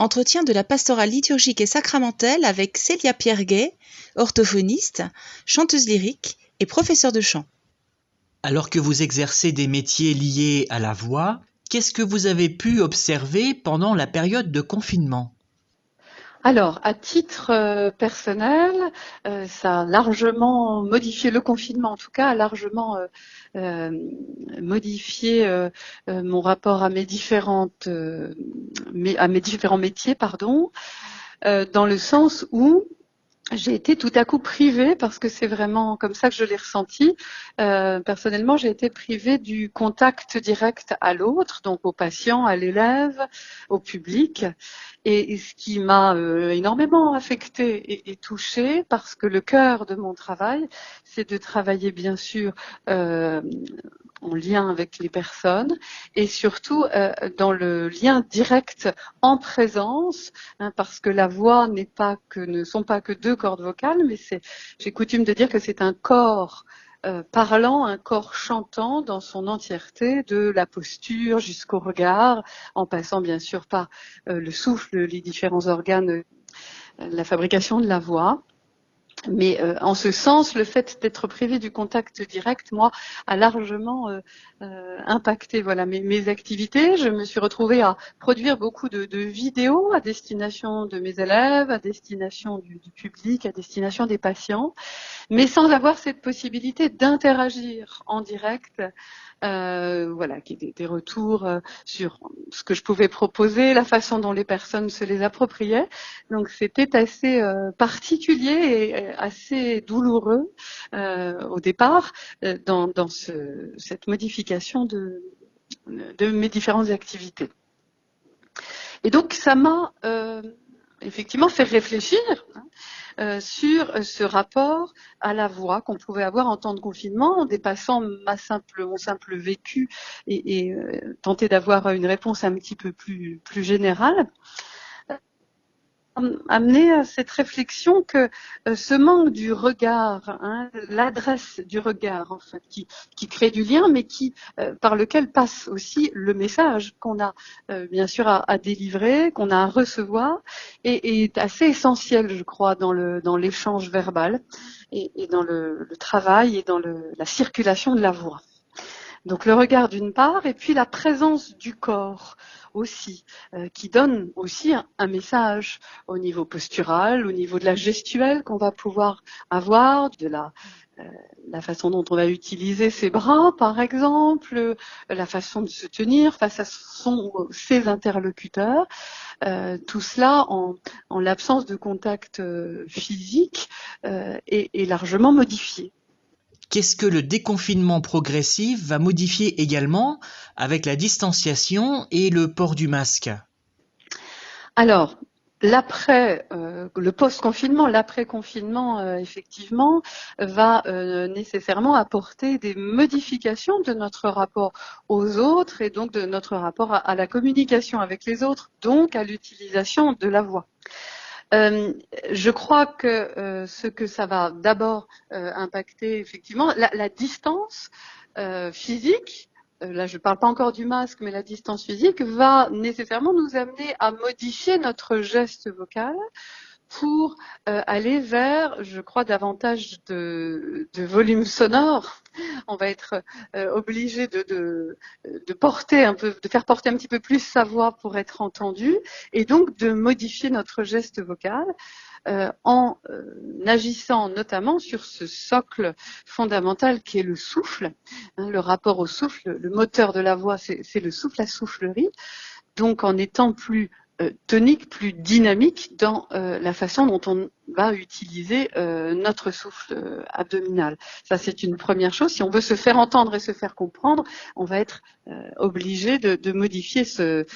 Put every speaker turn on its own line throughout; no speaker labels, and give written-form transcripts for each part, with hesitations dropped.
Entretien de la pastorale liturgique et sacramentelle avec Célia Pierguet, orthophoniste, chanteuse lyrique et professeure de chant.
Alors que vous exercez des métiers liés à la voix, qu'est-ce que vous avez pu observer pendant la période de confinement ?
Alors, à titre personnel, ça a largement modifié, le confinement en tout cas, a largement modifié mon rapport à mes différents métiers, dans le sens où j'ai été tout à coup privée, parce que c'est vraiment comme ça que je l'ai ressenti. Personnellement, j'ai été privée du contact direct à l'autre, donc au patient, à l'élève, au public, et ce qui m'a énormément affectée et touchée, parce que le cœur de mon travail, c'est de travailler bien sûr en lien avec les personnes et surtout dans le lien direct en présence, parce que la voix ne sont pas que deux cordes vocales, mais j'ai coutume de dire que c'est un corps parlant, un corps chantant dans son entièreté, de la posture jusqu'au regard, en passant bien sûr par le souffle, les différents organes, la fabrication de la voix. Mais en ce sens, le fait d'être privé du contact direct, moi, a largement impacté mes activités. Je me suis retrouvée à produire beaucoup de vidéos à destination de mes élèves, à destination du public, à destination des patients, mais sans avoir cette possibilité d'interagir en direct. Qui des retours sur ce que je pouvais proposer, la façon dont les personnes se les appropriaient. Donc c'était assez particulier et assez douloureux au départ dans cette modification de mes différentes activités. Et donc ça m'a effectivement fait réfléchir sur ce rapport à la voix qu'on pouvait avoir en temps de confinement, en dépassant mon simple vécu et tenter d'avoir une réponse un petit peu plus générale. Amener à cette réflexion que ce manque du regard, l'adresse du regard en fait, qui crée du lien, mais par lequel passe aussi le message qu'on a bien sûr à délivrer, qu'on a à recevoir, et est assez essentiel, je crois, dans l'échange verbal et dans le travail et dans la circulation de la voix. Donc le regard d'une part, et puis la présence du corps aussi, qui donne aussi un message au niveau postural, au niveau de la gestuelle qu'on va pouvoir avoir, de la façon dont on va utiliser ses bras, par exemple, la façon de se tenir face à ses interlocuteurs. Tout cela en l'absence de contact physique est largement modifié.
Qu'est-ce que le déconfinement progressif va modifier également avec la distanciation et le port du masque ?
Alors, le post-confinement, l'après-confinement, effectivement, va nécessairement apporter des modifications de notre rapport aux autres et donc de notre rapport à la communication avec les autres, donc à l'utilisation de la voix. Je crois que ce que ça va d'abord impacter, effectivement, la distance physique. Là, je ne parle pas encore du masque, mais la distance physique va nécessairement nous amener à modifier notre geste vocal pour aller vers, je crois, davantage de volume sonore. On va être obligé de faire porter un petit peu plus sa voix pour être entendu, et donc de modifier notre geste vocal en agissant notamment sur ce socle fondamental qui est le souffle. Le rapport au souffle, le moteur de la voix, c'est le souffle, la soufflerie. Donc en étant plus tonique, plus dynamique dans la façon dont on va utiliser notre souffle abdominal. Ça, c'est une première chose. Si on veut se faire entendre et se faire comprendre, on va être obligé de modifier ce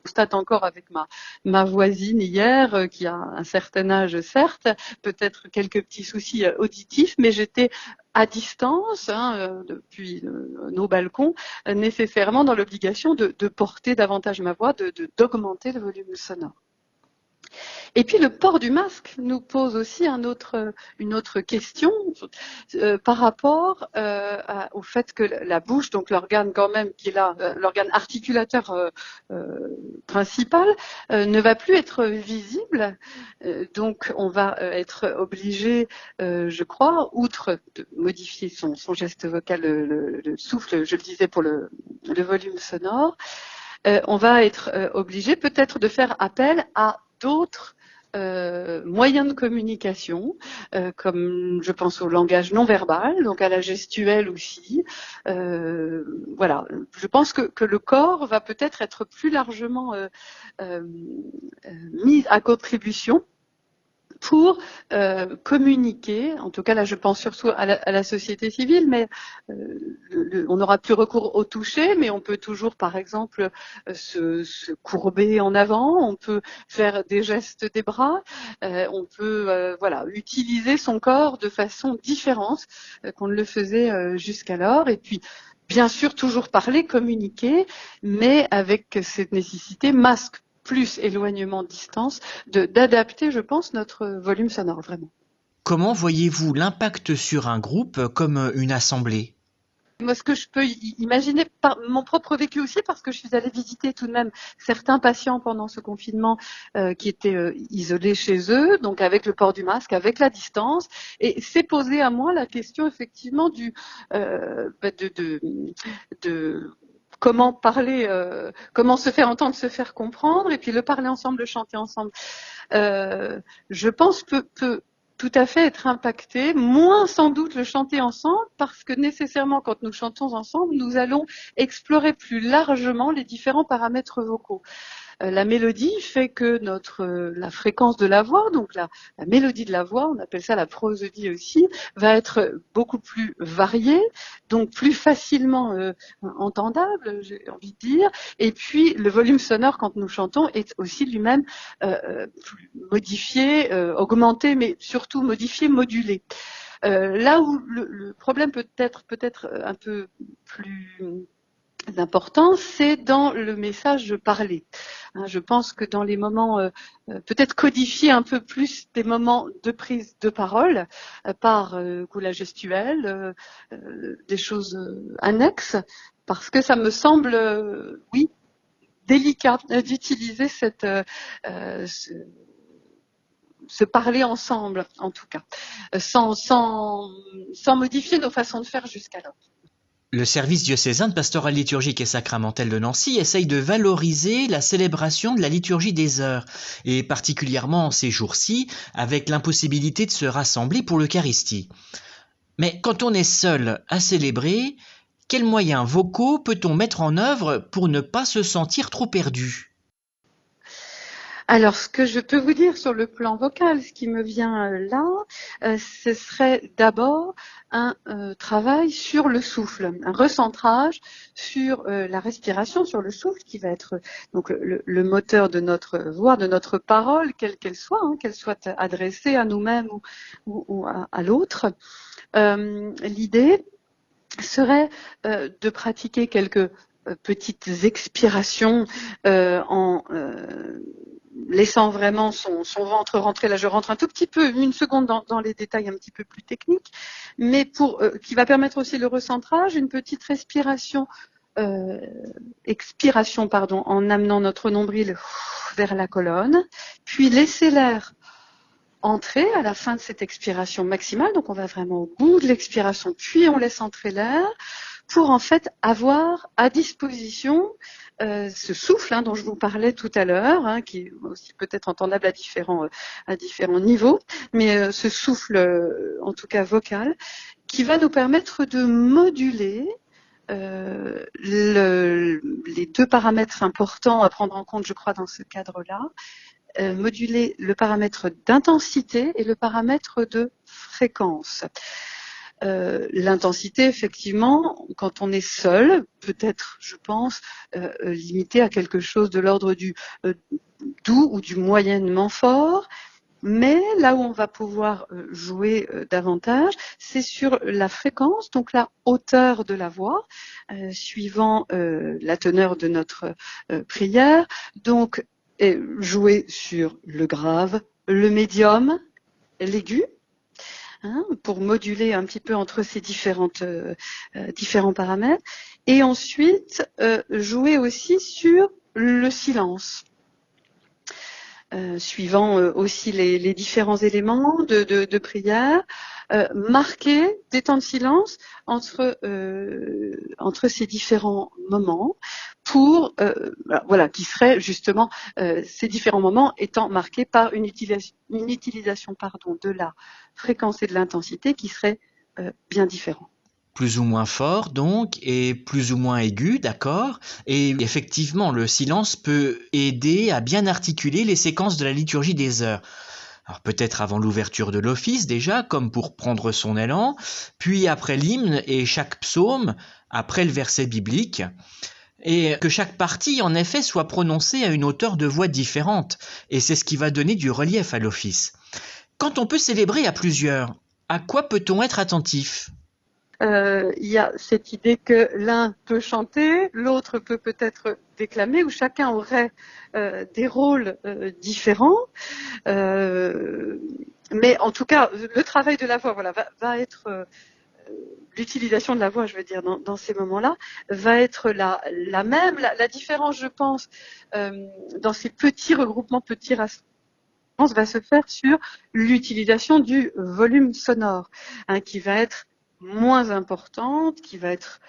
constate encore avec ma voisine hier, qui a un certain âge certes, peut-être quelques petits soucis auditifs, mais j'étais à distance, depuis nos balcons, nécessairement dans l'obligation de porter davantage ma voix, d'augmenter le volume sonore. Et puis le port du masque nous pose aussi une autre question par rapport au fait que la bouche, donc l'organe quand même qui est là, l'organe articulateur principal, ne va plus être visible. Donc on va être obligé, je crois, outre de modifier son geste vocal, le souffle, je le disais pour le volume sonore, on va être obligé peut-être de faire appel à d'autres moyens de communication, comme je pense au langage non verbal, donc à la gestuelle aussi. Voilà, je pense que le corps va peut-être être plus largement euh, mis à contribution pour communiquer, en tout cas là je pense surtout à la société civile, mais on n'aura plus recours au toucher, mais on peut toujours par exemple se courber en avant, on peut faire des gestes des bras, on peut voilà, utiliser son corps de façon différente qu'on ne le faisait jusqu'alors, et puis bien sûr toujours parler, communiquer, mais avec cette nécessité masque plus éloignement, distance, d'adapter, je pense, notre volume sonore, vraiment.
Comment voyez-vous l'impact sur un groupe comme une assemblée?
Moi, ce que je peux imaginer par mon propre vécu aussi, parce que je suis allée visiter tout de même certains patients pendant ce confinement qui étaient isolés chez eux, donc avec le port du masque, avec la distance, et c'est posé à moi la question effectivement de comment parler, comment se faire entendre, se faire comprendre, et puis le parler ensemble, le chanter ensemble. Je pense peut tout à fait être impacté, moins sans doute le chanter ensemble, parce que nécessairement quand nous chantons ensemble, nous allons explorer plus largement les différents paramètres vocaux. La mélodie fait que la fréquence de la voix, donc la mélodie de la voix, on appelle ça la prosodie aussi, va être beaucoup plus variée, donc plus facilement entendable, j'ai envie de dire. Et puis le volume sonore quand nous chantons est aussi lui-même modifié, augmenté, mais surtout modifié, modulé. Là où le problème peut être un peu plus important, c'est dans le message parlé. Je pense que dans les moments peut-être codifier un peu plus des moments de prise de parole par la gestuelle, des choses annexes, parce que ça me semble, oui, délicat d'utiliser se parler ensemble, en tout cas, sans modifier nos façons de faire jusqu'alors.
Le service diocésain de pastoral liturgique et sacramentel de Nancy essaye de valoriser la célébration de la liturgie des heures, et particulièrement en ces jours-ci, avec l'impossibilité de se rassembler pour l'Eucharistie. Mais quand on est seul à célébrer, quels moyens vocaux peut-on mettre en œuvre pour ne pas se sentir trop perdu?
Alors, ce que je peux vous dire sur le plan vocal, ce qui me vient là, ce serait d'abord un travail sur le souffle, un recentrage sur la respiration, sur le souffle, qui va être donc le moteur de notre voix, de notre parole, quelle qu'elle soit adressée à nous-mêmes ou à l'autre. L'idée serait de pratiquer quelques petites expirations en laissant vraiment son ventre rentrer. Là, je rentre un tout petit peu, une seconde dans les détails un petit peu plus techniques, mais qui va permettre aussi le recentrage, une petite respiration, expiration, pardon, en amenant notre nombril vers la colonne, puis laisser l'air entrer à la fin de cette expiration maximale. Donc, on va vraiment au bout de l'expiration, puis on laisse entrer l'air pour en fait avoir à disposition ce souffle dont je vous parlais tout à l'heure, qui est aussi peut-être entendable à différents niveaux, mais ce souffle, en tout cas vocal, qui va nous permettre de moduler les deux paramètres importants à prendre en compte, je crois, dans ce cadre-là, moduler le paramètre d'intensité et le paramètre de fréquence. L'intensité, effectivement, quand on est seul, peut-être, je pense, limité à quelque chose de l'ordre du doux ou du moyennement fort. Mais là où on va pouvoir jouer davantage, c'est sur la fréquence, donc la hauteur de la voix, suivant la teneur de notre prière. Donc, et jouer sur le grave, le médium, l'aigu, hein, pour moduler un petit peu entre ces différents paramètres. Et ensuite, jouer aussi sur le silence. Suivant aussi les différents éléments de prière, marquer des temps de silence entre ces différents moments pour voilà, qui seraient justement ces différents moments étant marqués par une utilisation de la fréquence et de l'intensité qui serait bien différent.
Plus ou moins fort donc, et plus ou moins aigu, d'accord. Et effectivement, le silence peut aider à bien articuler les séquences de la liturgie des heures. Alors peut-être avant l'ouverture de l'office déjà, comme pour prendre son élan, puis après l'hymne et chaque psaume, après le verset biblique, et que chaque partie en effet soit prononcée à une hauteur de voix différente, et c'est ce qui va donner du relief à l'office. Quand on peut célébrer à plusieurs, à quoi peut-on être attentif ?
Il y a cette idée que l'un peut chanter, l'autre peut peut-être déclamer, où chacun aurait des rôles différents. Mais en tout cas, le travail de la voix, voilà, va être l'utilisation de la voix, je veux dire, dans ces moments-là, va être la même. La différence, je pense, dans ces petits regroupements, petits rassemblements, va se faire sur l'utilisation du volume sonore, hein, qui va être moins importante, qui va être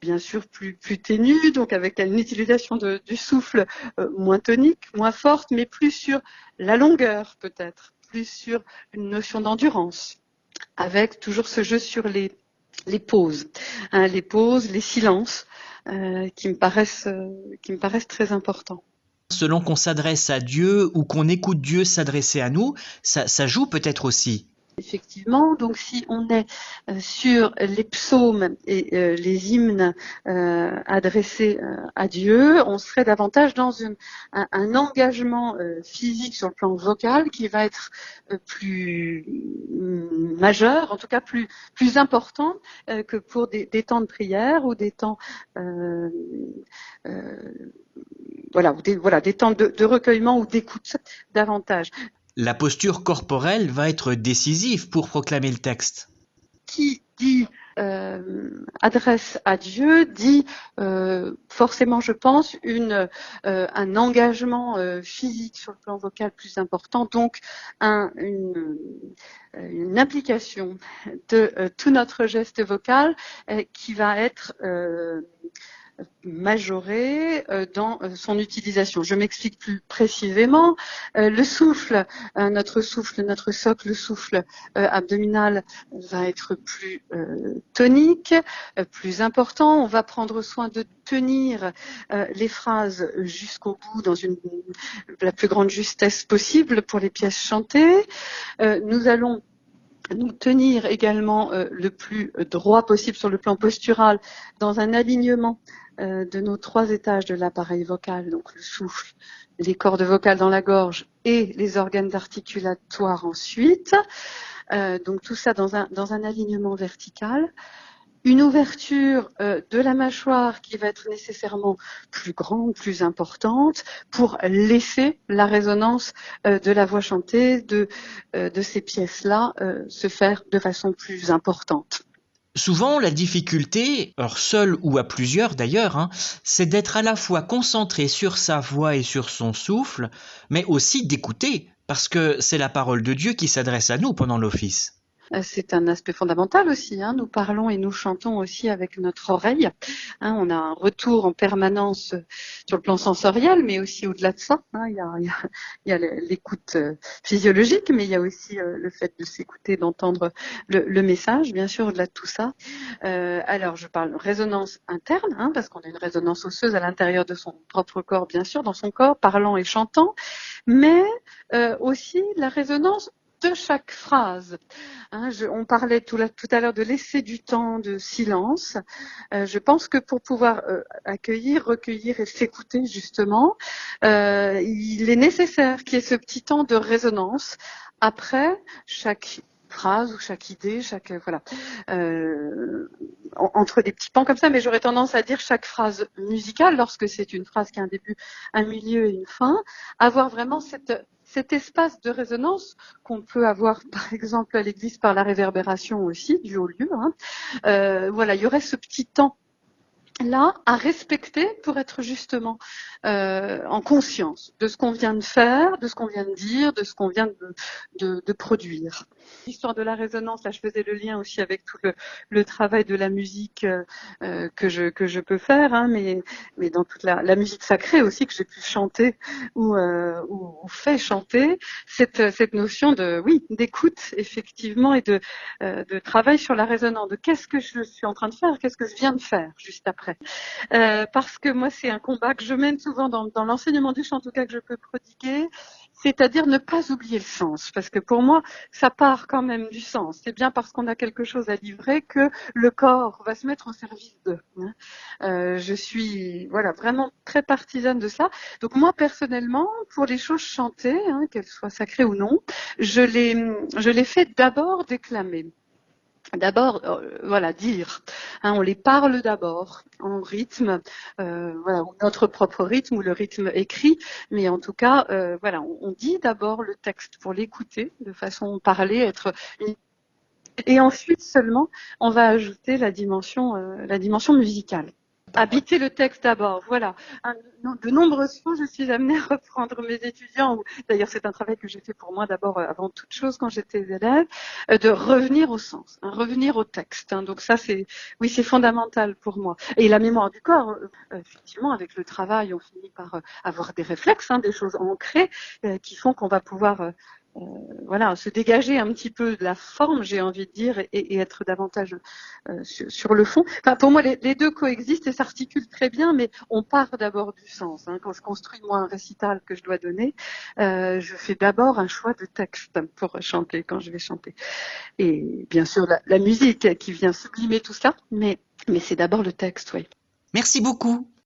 bien sûr plus ténue, donc avec une utilisation du souffle moins tonique, moins forte, mais plus sur la longueur peut-être, plus sur une notion d'endurance, avec toujours ce jeu sur les pauses, hein, les pauses, les silences qui me paraissent très importants.
Selon qu'on s'adresse à Dieu ou qu'on écoute Dieu s'adresser à nous, ça joue peut-être aussi.
Effectivement, donc si on est sur les psaumes et les hymnes adressés à Dieu, on serait davantage dans un engagement physique sur le plan vocal qui va être plus majeur, en tout cas plus important que pour des temps de prière ou des temps des temps de recueillement ou d'écoute davantage.
La posture corporelle va être décisive pour proclamer le texte.
Qui dit adresse à Dieu dit forcément, je pense, un engagement physique sur le plan vocal plus important, donc une implication de tout notre geste vocal qui va être majoré dans son utilisation. Je m'explique plus précisément. Le souffle, notre socle, le souffle abdominal va être plus tonique, plus important. On va prendre soin de tenir les phrases jusqu'au bout dans la plus grande justesse possible pour les pièces chantées. Nous allons nous tenir également le plus droit possible sur le plan postural dans un alignement de nos 3 étages de l'appareil vocal, donc le souffle, les cordes vocales dans la gorge et les organes articulatoires ensuite. Donc tout ça dans un alignement vertical. Une ouverture de la mâchoire qui va être nécessairement plus grande, plus importante, pour laisser la résonance de la voix chantée, de ces pièces-là, se faire de façon plus importante.
Souvent, la difficulté, alors seul ou à plusieurs d'ailleurs, c'est d'être à la fois concentré sur sa voix et sur son souffle, mais aussi d'écouter, parce que c'est la parole de Dieu qui s'adresse à nous pendant l'office.
C'est un aspect fondamental aussi. Nous parlons et nous chantons aussi avec notre oreille. On a un retour en permanence sur le plan sensoriel, mais aussi au-delà de ça. Il y a l'écoute physiologique, mais il y a aussi le fait de s'écouter, d'entendre le message, bien sûr, au-delà de tout ça. Alors, je parle de résonance interne, parce qu'on a une résonance osseuse à l'intérieur de son propre corps, bien sûr, dans son corps, parlant et chantant, mais aussi la résonance de chaque phrase. On parlait tout à l'heure de laisser du temps de silence. Je pense que pour pouvoir accueillir, recueillir et s'écouter justement, il est nécessaire qu'il y ait ce petit temps de résonance après chaque phrase ou chaque idée, voilà, entre des petits pans comme ça, mais j'aurais tendance à dire chaque phrase musicale, lorsque c'est une phrase qui a un début, un milieu et une fin, avoir vraiment cet espace de résonance qu'on peut avoir, par exemple, à l'église par la réverbération aussi, du haut lieu. Voilà, il y aurait ce petit temps là à respecter pour être justement en conscience de ce qu'on vient de faire, de ce qu'on vient de dire, de ce qu'on vient de produire. L'histoire de la résonance, là je faisais le lien aussi avec tout le travail de la musique que je peux faire, mais dans toute la musique sacrée aussi que j'ai pu chanter ou fait chanter, cette notion d'écoute effectivement et de travail sur la résonance, de qu'est-ce que je suis en train de faire, qu'est-ce que je viens de faire juste après. Parce que moi, c'est un combat que je mène souvent dans l'enseignement du chant, en tout cas que je peux prodiguer, c'est-à-dire ne pas oublier le sens. Parce que pour moi, ça part quand même du sens. C'est bien parce qu'on a quelque chose à livrer que le corps va se mettre au service d'eux. Je suis vraiment très partisane de ça. Donc moi, personnellement, pour les choses chantées, qu'elles soient sacrées ou non, je les fais d'abord déclamer. D'abord, dire. On les parle d'abord en rythme, ou notre propre rythme ou le rythme écrit, mais en tout cas, on dit d'abord le texte pour l'écouter de façon parlée, et ensuite seulement on va ajouter la dimension musicale. Habiter le texte d'abord, voilà. De nombreuses fois, je suis amenée à reprendre mes étudiants, d'ailleurs c'est un travail que j'ai fait pour moi d'abord avant toute chose quand j'étais élève, de revenir au sens, revenir au texte. Donc ça c'est fondamental pour moi. Et la mémoire du corps, effectivement avec le travail on finit par avoir des réflexes, des choses ancrées qui font qu'on va pouvoir se dégager un petit peu de la forme, j'ai envie de dire, et être davantage sur le fond. Enfin, pour moi, les deux coexistent et s'articulent très bien, mais on part d'abord du sens. Quand je construis moi un récital que je dois donner, je fais d'abord un choix de texte pour chanter quand je vais chanter. Et bien sûr, la musique qui vient sublimer tout ça, mais c'est d'abord le texte, oui.
Merci beaucoup.